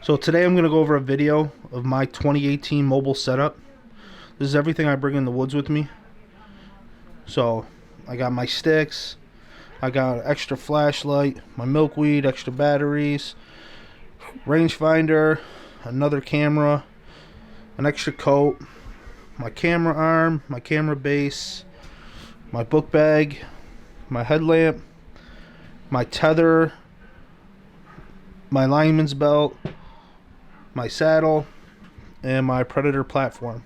So today I'm going to go over a video of my 2018 mobile setup. This is everything I bring in the woods with me. So I got my sticks, I got an extra flashlight, my milkweed, extra batteries, rangefinder, another camera, an extra coat, my camera arm, my camera base, my book bag, my headlamp, my tether, my lineman's belt, my saddle, and my Predator platform.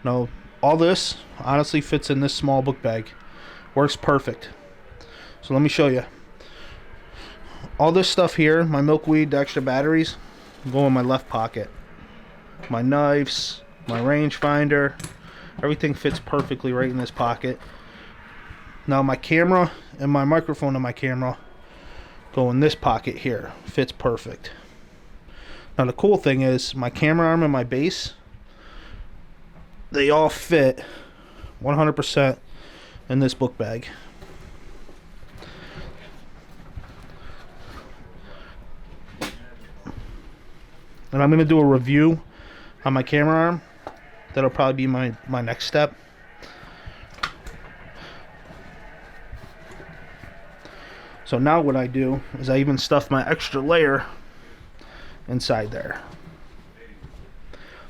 Now, all this honestly fits in this small book bag. Works perfect. So let me show you. All this stuff here, my milkweed, the extra batteries, go in my left pocket. My knives, my rangefinder, everything fits perfectly right in this pocket. Now my camera and my microphone on my camera go in this pocket here. Fits perfect. Now the cool thing is my camera arm and my base, they all fit 100% in this book bag. And I'm going to do a review on my camera arm. That'll probably be my next step. So now what I do is I even stuff my extra layer inside there.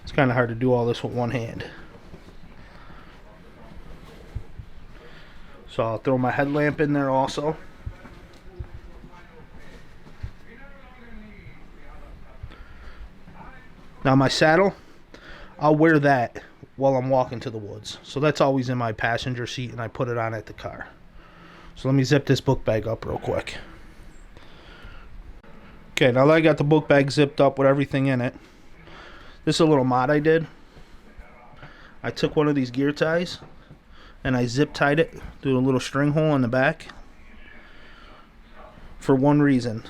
It's kind of hard to do all this with one hand. So I'll throw my headlamp in there also. Now my saddle, I'll wear that while I'm walking to the woods. So that's always in my passenger seat and I put it on at the car. So let me zip this book bag up real quick. Okay, now that I got the book bag zipped up with everything in it, this is a little mod I did. I took one of these gear ties and I zip tied it through a little string hole in the back for one reason.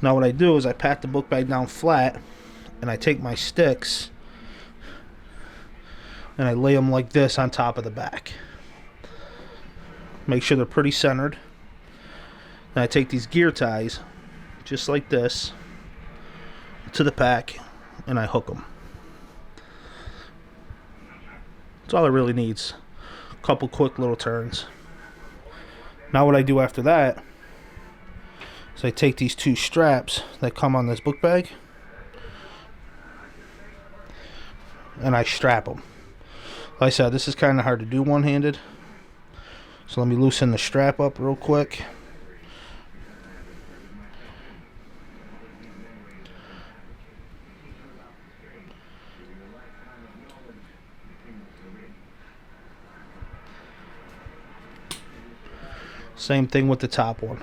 Now what I do is I pat the book bag down flat and I take my sticks and I lay them like this on top of the back. Make sure they're pretty centered. Then I take these gear ties just like this to the pack and I hook them. That's all it really needs. A couple quick little turns. Now what I do after that is I take these two straps that come on this book bag and I strap them. Like I said, this is kind of hard to do one-handed. So let me loosen the strap up real quick. Same thing with the top one.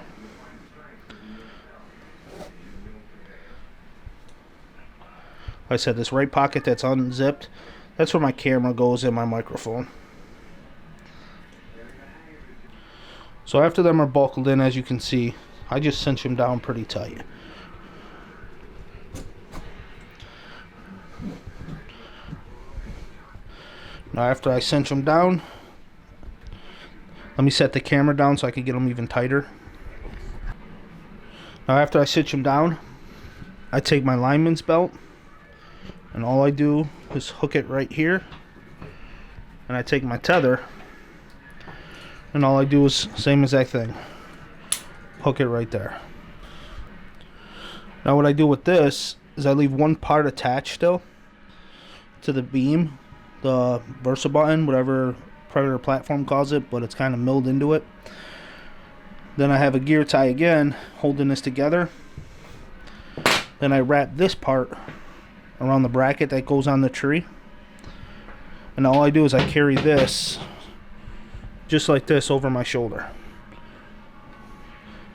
Like I said, this right pocket that's unzipped, that's where my camera goes and my microphone. So after them are buckled in, as you can see, I just cinch them down pretty tight. Now after I cinch them down, let me set the camera down so I can get them even tighter. Now after I cinch them down, I take my lineman's belt and all I do is hook it right here. And I take my tether and all I do is same exact thing. Hook it right there. Now what I do with this is I leave one part attached still to the beam, the Versa button, whatever Predator platform calls it, but it's kind of milled into it. Then I have a gear tie again holding this together. Then I wrap this part around the bracket that goes on the tree, and all I do is I carry this just like this over my shoulder.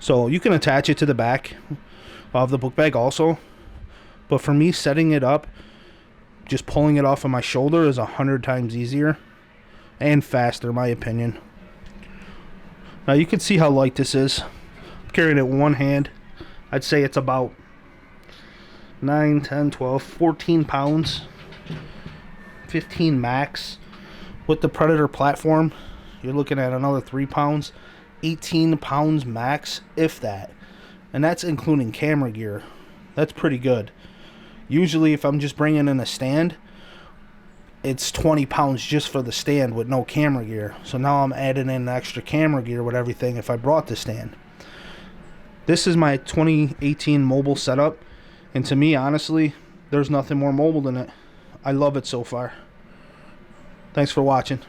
So you can attach it to the back of the book bag also, but for me, setting it up, just pulling it off of my shoulder is 100 times easier and faster, in my opinion. Now you can see how light this is. I'm carrying it with one hand. I'd say it's about 9, 10, 12, 14 pounds. 15 max. With the Predator platform, you're looking at another 3 pounds. 18 pounds max, if that. and that's including camera gear. That's pretty good. Usually if I'm just bringing in a stand, it's 20 pounds just for the stand with no camera gear. So now I'm adding in extra camera gear with everything if I brought the stand. This is my 2018 mobile setup, and to me, honestly, there's nothing more mobile than it. I love it so far. Thanks for watching.